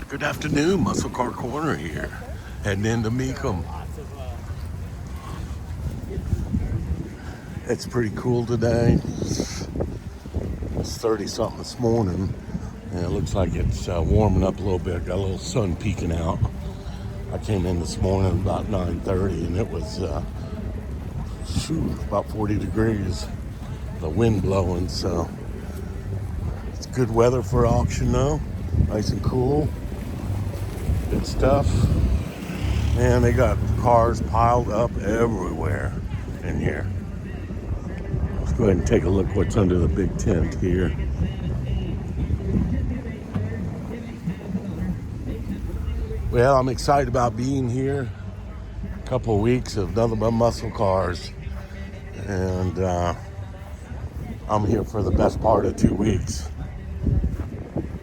Good afternoon, Muscle Car Corner here, heading into Mecum. It's pretty cool today. It's 30 something this morning, and it looks like it's warming up a little bit. Got a little sun peeking out. I came in this morning about 9:30, and it was about 40 degrees. The wind blowing, so it's good weather for auction though. Nice and cool. Good stuff. Man, they got cars piled up everywhere in here. Let's go ahead and take a look what's under the big tent here. Well, I'm excited about being here. A couple of weeks of nothing but muscle cars. And I'm here for the best part of 2 weeks.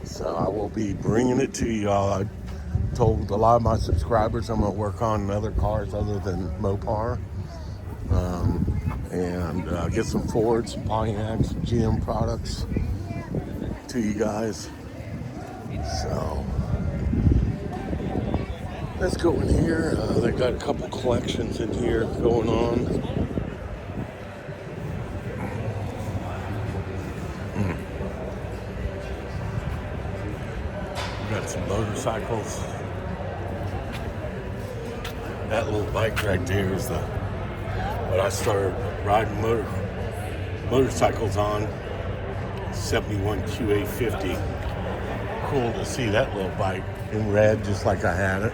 So I will be bringing it to y'all. I told a lot of my subscribers I'm going to work on other cars other than Mopar. And get some Fords, some Pontiacs, some GM products to you guys. So let's go in here. They got a couple collections in here going on. We got some motorcycles. That little bike right there is what I started riding motorcycles on. 71 QA50. Cool to see that little bike in red, just like I had it.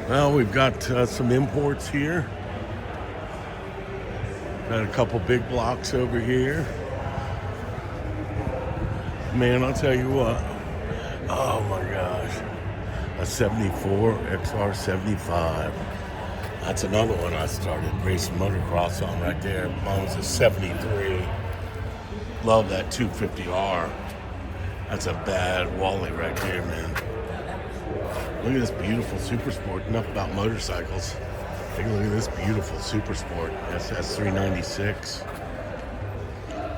Well, we've got some imports here. Got a couple big blocks over here. Man, I'll tell you what. Oh my gosh. A 74 XR75. That's another one I started racing motocross on right there. Mine was a 73. Love that 250R. That's a bad Wally right there, man. Look at this beautiful Super Sport. Enough about motorcycles. Take a look at this beautiful Super Sport. SS396.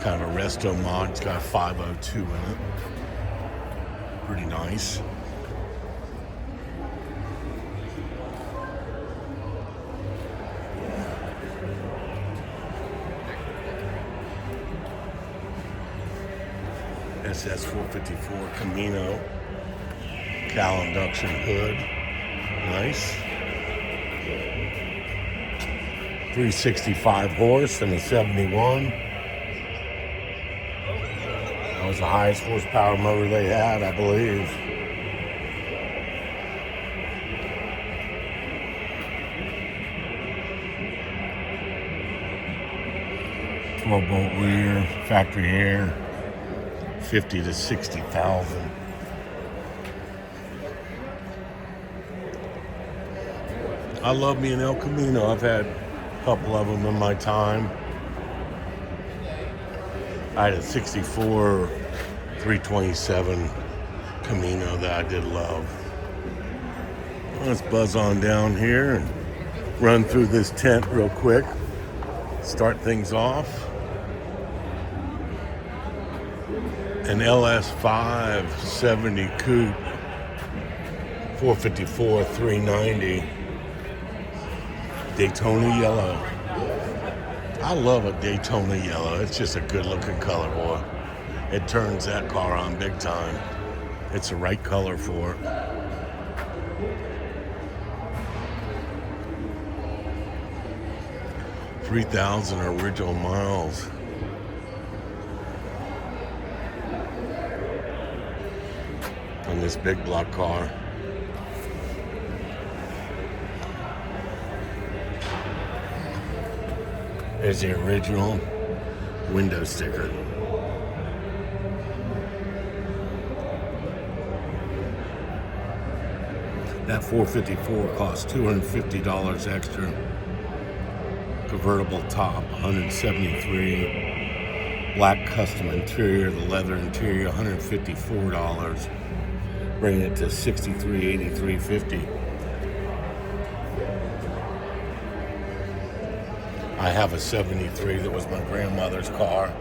Kind of a resto mod. It's got a 502 in it. Pretty nice. SS454 Camino. Cal induction hood. Nice. 365 horse and a 71. That was the highest horsepower motor they had, I believe. Bolt rear, factory air, 50 to 60,000. I love me an El Camino. I've had a couple of them in my time. I had a 64 327 Camino that I did love. Let's buzz on down here and run through this tent real quick. Start things off. An LS570 coupe, 454 390, Daytona yellow. I love a Daytona yellow. It's just a good looking color, boy. It turns that car on big time. It's the right color for it. $3,000 original miles. On this big block car. There's the original window sticker. That 454 costs $250 extra. Convertible top, $173. Black custom interior, the leather interior, $154. Bringing it to $63.83.50. I have a 73 that was my grandmother's car.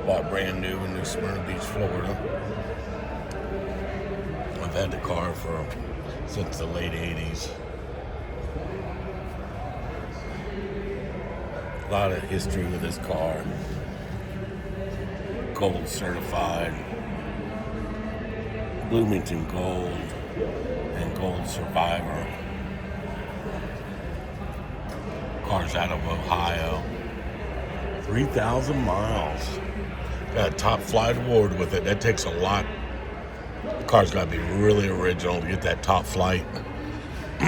Bought brand new in New Smyrna Beach, Florida. had the car since the late 80s. A lot of history with this car. Gold certified. Bloomington Gold and Gold Survivor. Car's out of Ohio. 3,000 miles. Got a top flight award with it. That takes a lot. The car's got to be really original to get that top flight. You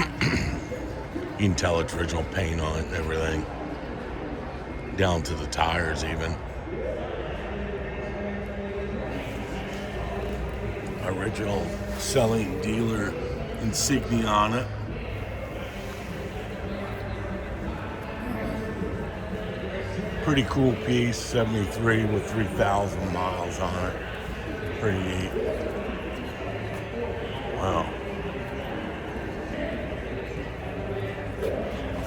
can tell it's original paint on it and everything. Down to the tires even. Original selling dealer insignia on it. Pretty cool piece, 73 with 3,000 miles on it. Pretty neat. Wow.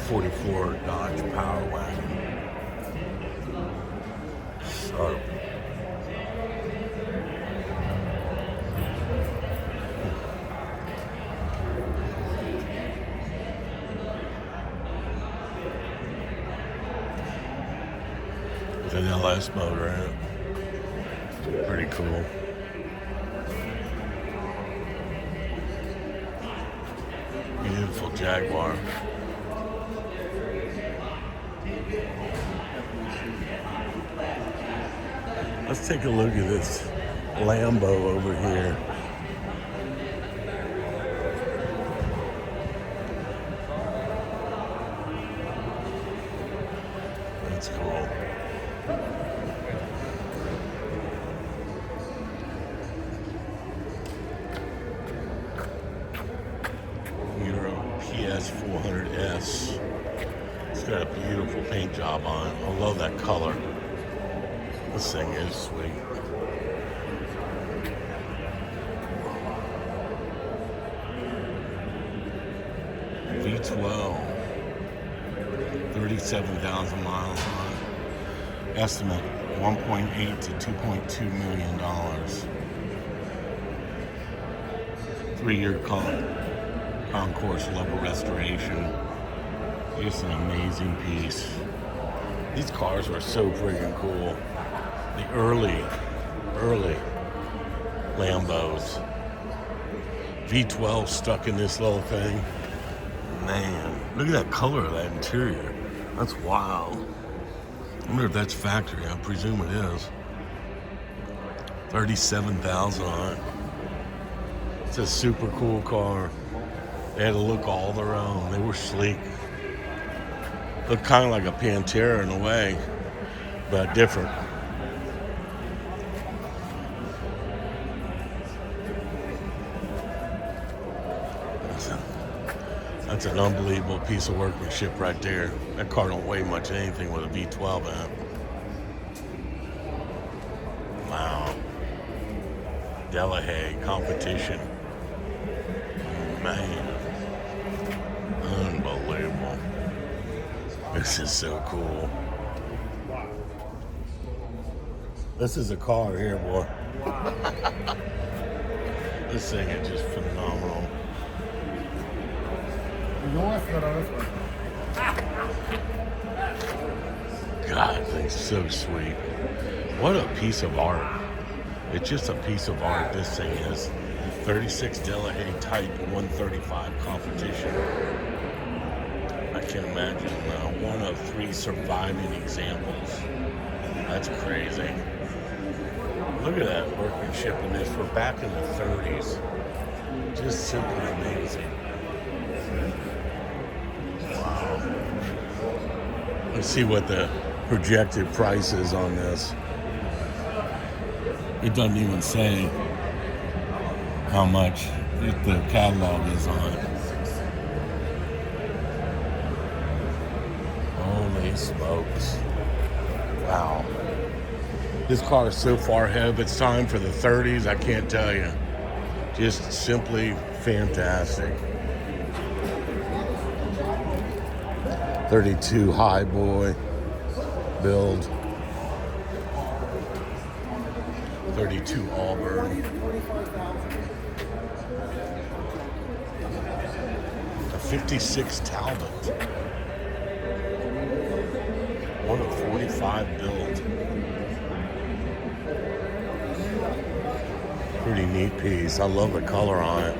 44 Dodge Power Wagon. Sharp. With an LS motor in it. Pretty cool. Beautiful Jaguar. Let's take a look at this Lambo over here. That's cool. Miura PS400S. It's got a beautiful paint job on it. I love that color. This thing is sweet. V12. 37,000 miles on it. Estimate $1.8 to $2.2 million. 3-year concourse level restoration. Just an amazing piece. These cars were so freaking cool. The early Lambos. V12 stuck in this little thing. Man, look at that color of that interior. That's wild. I wonder if that's factory. I presume it is. 37,000 on it. It's a super cool car. They had a look all their own. They were sleek. Looked kind of like a Pantera in a way, but different. That's an unbelievable piece of workmanship right there. That car don't weigh much of anything with a V12 in it. Wow. Delahaye competition. Man. Unbelievable. This is so cool. This is a car here, boy. This thing is just phenomenal. God, thing's so sweet. What a piece of art. It's just a piece of art, this thing is. 36 Delahaye Type 135 competition. I can't imagine. One of 3 surviving examples. That's crazy. Look at that workmanship in this. We're back in the 30s. Just simply amazing. Wow. Let's see what the projected price is on this. It doesn't even say how much the catalog is on it. Holy smokes. Wow. This car is so far ahead of its time for the 30s, I can't tell you. Just simply fantastic. 32 high boy build. 32 Auburn. 56 Talbot. One of 45 built. Pretty neat piece. I love the color on it.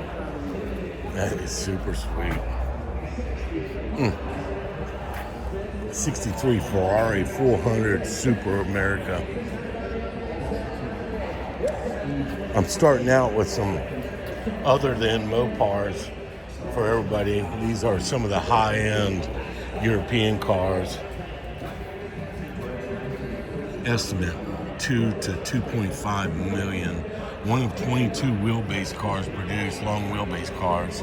That is super sweet. 63 Ferrari 400 Superamerica. I'm starting out with some other than Mopars for everybody. These are some of the high-end European cars. Estimate 2 to 2.5 million. One of 22 wheelbase cars produced, long wheelbase cars.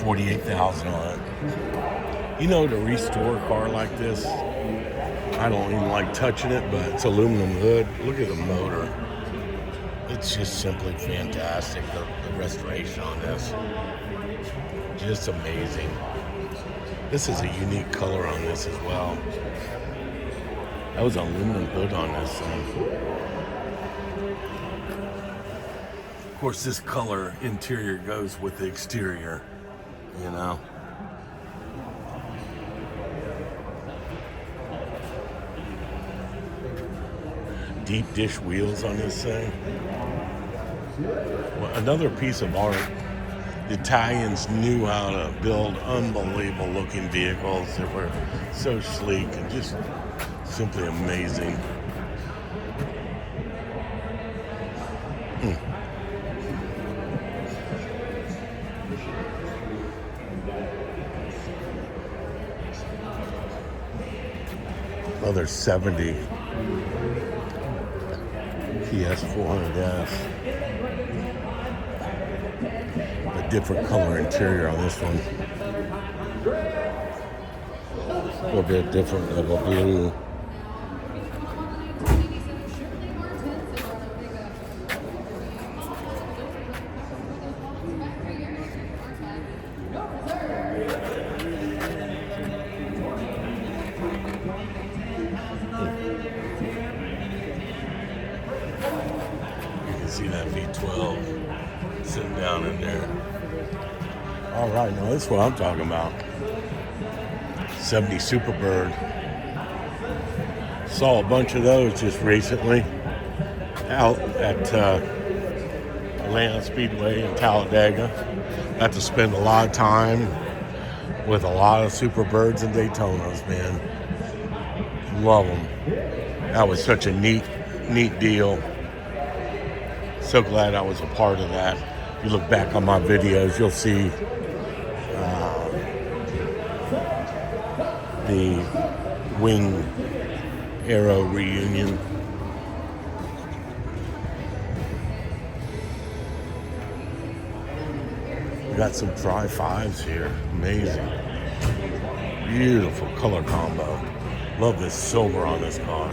48,000 on it. You know, to restore a car like this, I don't even like touching it, but it's aluminum hood. Look at the motor. It's just simply fantastic, the restoration on this. Just amazing. This is a unique color on this as well. That was an aluminum hood on this thing. Of course, this color interior goes with the exterior, you know. Deep dish wheels on this thing. Well, another piece of art. The Italians knew how to build unbelievable looking vehicles that were so sleek and just simply amazing. Another 70 PS 400S. A different color interior on this one. A little bit different of a blue. See that V12 sitting down in there. All right, now this is what I'm talking about. 70 Superbird. Saw a bunch of those just recently out at Atlanta Speedway in Talladega. Got to spend a lot of time with a lot of Superbirds and Daytonas, man. Love them. That was such a neat deal. So glad I was a part of that. If you look back on my videos, you'll see the wing arrow reunion. We got some tri-5s here. Amazing. Beautiful color combo. Love this silver on this car.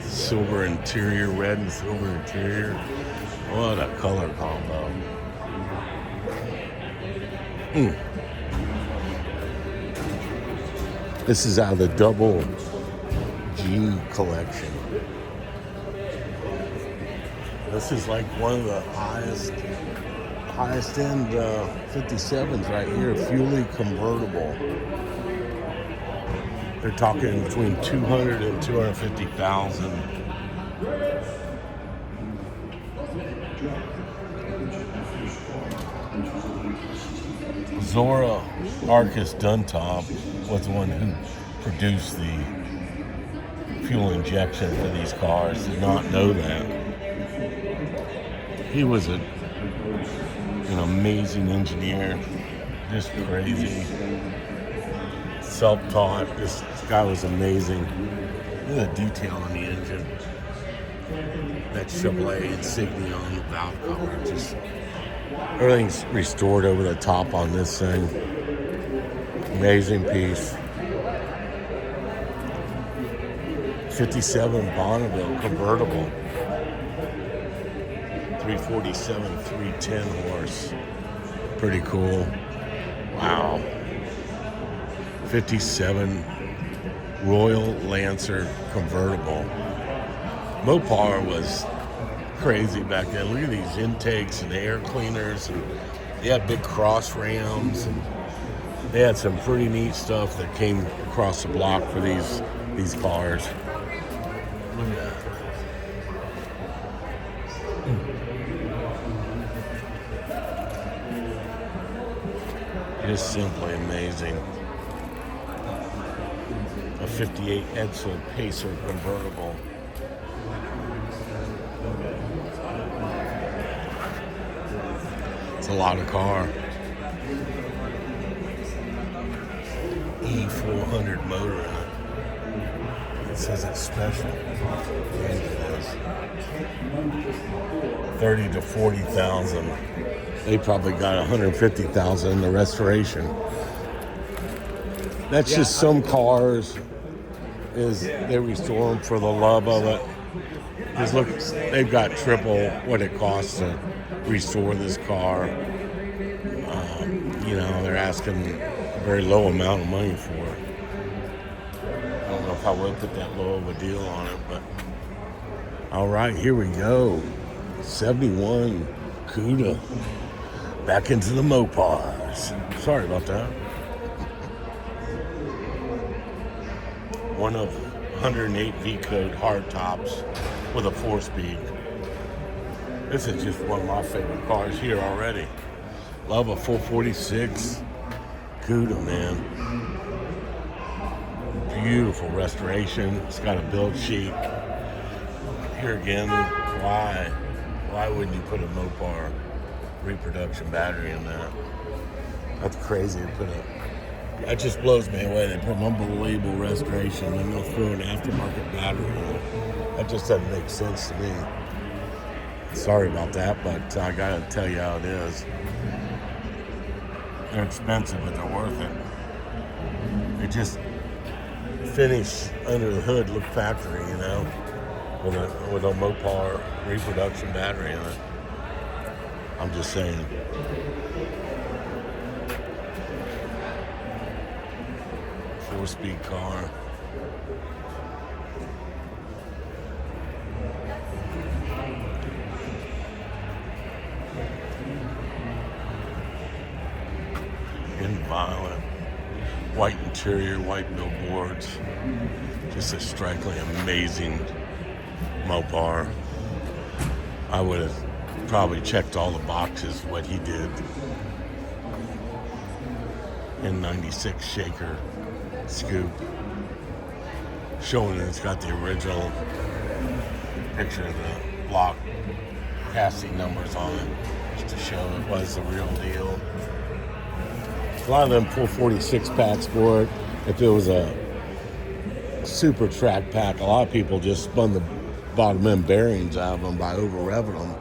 Silver interior, red and silver interior. What a color combo. This is out of the double G collection. This is like one of the highest end 57s right here, fully convertible. They're talking between 200 and 250,000. Zora Arcus Duntop was the one who produced the fuel injection for these cars. Did not know that. He was an amazing engineer, just crazy. Self-taught. This guy was amazing. Look at the detail on the engine. That Chevrolet insignia on the valve cover. Just everything's restored over the top on this thing. Amazing piece. 57 Bonneville convertible. 347, 310 horse. Pretty cool. Wow. 57 Royal Lancer convertible. Mopar was crazy back then. Look at these intakes and air cleaners, and they had big cross rams, and they had some pretty neat stuff that came across the block for these cars. Look at that. Just simply amazing. A 58 Edsel Pacer convertible. It's a lot of car. E400 motor in it. It says it's special. And it is. 30 to 40,000. They probably got 150,000 in the restoration. That's just some cars. They restore them for the love of it. Just look, they've got triple what it costs to restore this car. They're asking a very low amount of money for it. I don't know if I would put that low of a deal on it, but all right, here we go. 71 Cuda. Back into the Mopars. Sorry about that. One of 108 V-code hard tops with a 4-speed. This is just one of my favorite cars here already. Love a 446 Cuda, man. Beautiful restoration. It's got a build sheet. Here again, why wouldn't you put a Mopar reproduction battery in that? That's crazy to put that just blows me away. They put an unbelievable restoration and they'll throw an aftermarket battery in it. That just doesn't make sense to me. Sorry about that, but I gotta tell you how it is. They're expensive, but they're worth it. They just finish under the hood, look factory, with a Mopar reproduction battery in it. I'm just saying. Four-speed car. In violet. White interior, white billboards. Just a strikingly amazing Mopar. I would have probably checked all the boxes what he did. In 96 shaker scoop. Showing that it's got the original picture of the block casting numbers on it. Just to show it was the real deal. A lot of them 446 packs for it. If it was a super track pack, a lot of people just spun the bottom end bearings out of them by over revving them.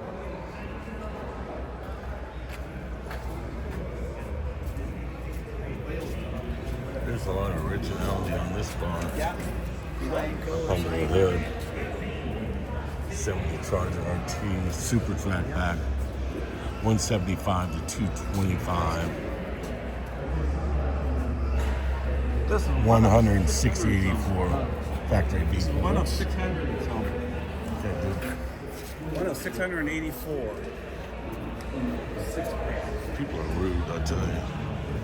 There's a lot of originality on this car. Under the hood. 70 Charger RT super track pack. 175 to 225. 160.84 factory beat. One of 600 is home. Okay, dude. One of 684. People are rude, I tell you.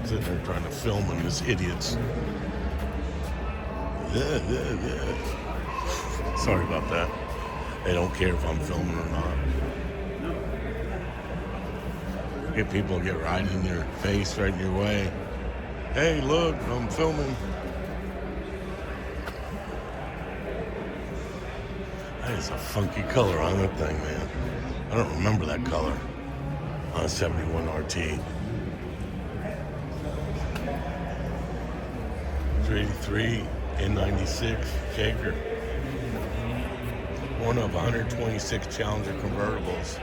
Sitting there trying to film them, this idiots. Yeah. Sorry about that. They don't care if I'm filming or not. Get people to get right in your face, right in your way. Hey, look, I'm filming. That is a funky color on that thing, man. I don't remember that color on a 71 RT. 383 N96 shaker. One of 126 Challenger convertibles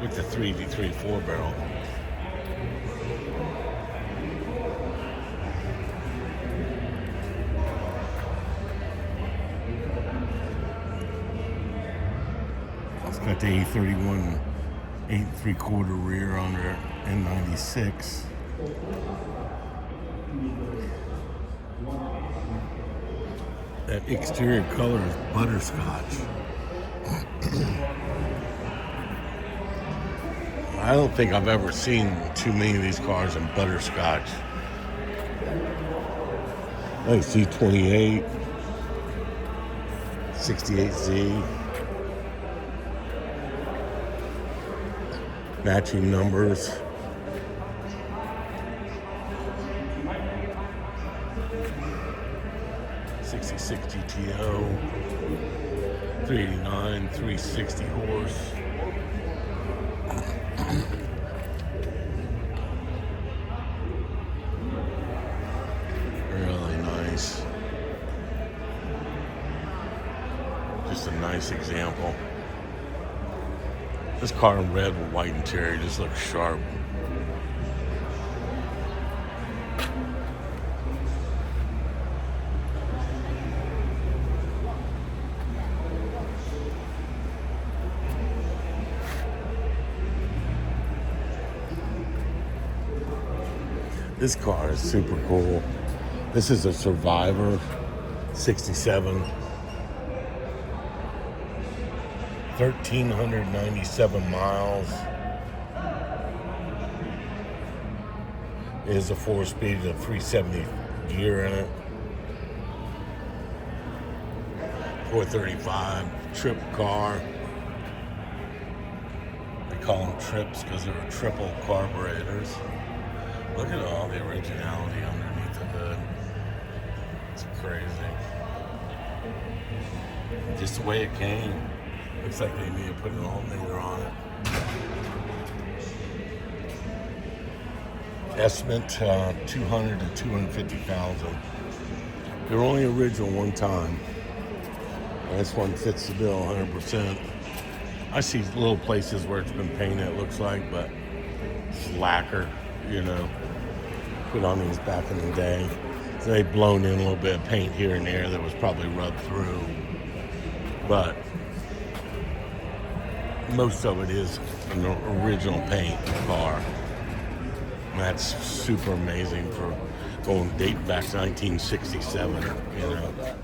with the 383 4-barrel. It's got the A31 8 3/4 rear under N96. That exterior color is butterscotch. I don't think I've ever seen too many of these cars in butterscotch. Like C28, 68Z, matching numbers. '66 GTO, 389, 360 horse. Really nice. Just a nice example. This car in red with white interior just looks sharp. This car is super cool. This is a Survivor 67. 1,397 miles. It is a 4-speed with a 370 gear in it. 435 trip car. They call them trips because they're triple carburetors. Look at all the originality underneath the hood. It's crazy. Just the way it came. Looks like they need to put an alternator on it. Estimate 200 to 250,000. They're only original one time. This one fits the bill 100%. I see little places where it's been painted, it looks like, but it's lacquer, you know, put on these back in the day. So they've blown in a little bit of paint here and there that was probably rubbed through. But most of it is an original paint car. And that's super amazing for going dating back to 1967, you know.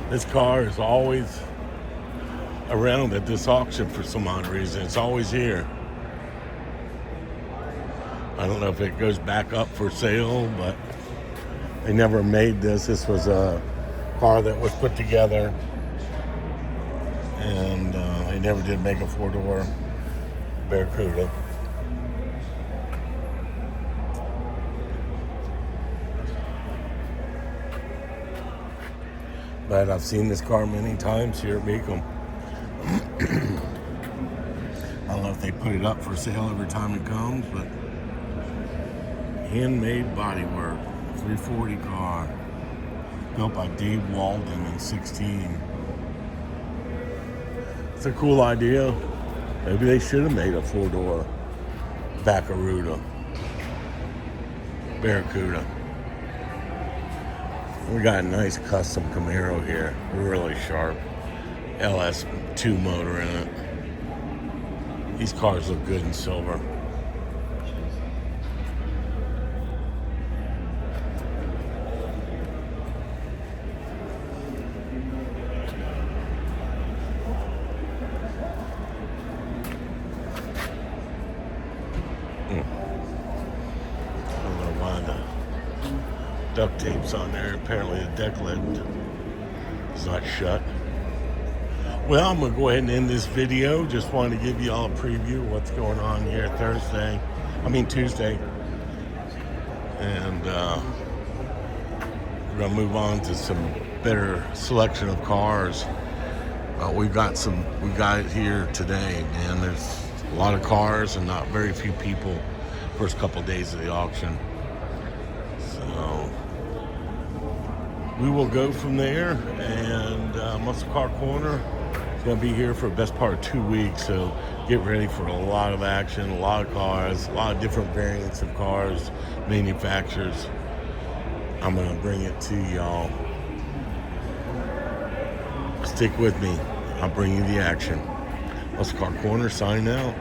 This car is always around at this auction for some odd reason. It's always here. I don't know if it goes back up for sale, but they never made this. This was a car that was put together, and they never did make a 4-door Barracuda. But I've seen this car many times here at Mecum. I don't know if they put it up for sale every time it comes, but handmade bodywork, 340 car, built by Dave Walden in '16. It's a cool idea. Maybe they should have made a 4-door Barracuda. We got a nice custom Camaro here, really sharp. LS2 motor in it. These cars look good in silver. I don't know why the duct tape's on there. Apparently the deck lid is not shut. Well, I'm going to go ahead and end this video. Just wanted to give you all a preview of what's going on here Tuesday. And we're going to move on to some better selection of cars. We've got it here today, man. There's a lot of cars and not very few people first couple days of the auction. So we will go from there, and Muscle Car Corner is going to be here for the best part of 2 weeks, so get ready for a lot of action, a lot of cars, a lot of different variants of cars, manufacturers. I'm going to bring it to y'all. Stick with me. I'll bring you the action. Muscle Car Corner, signing out.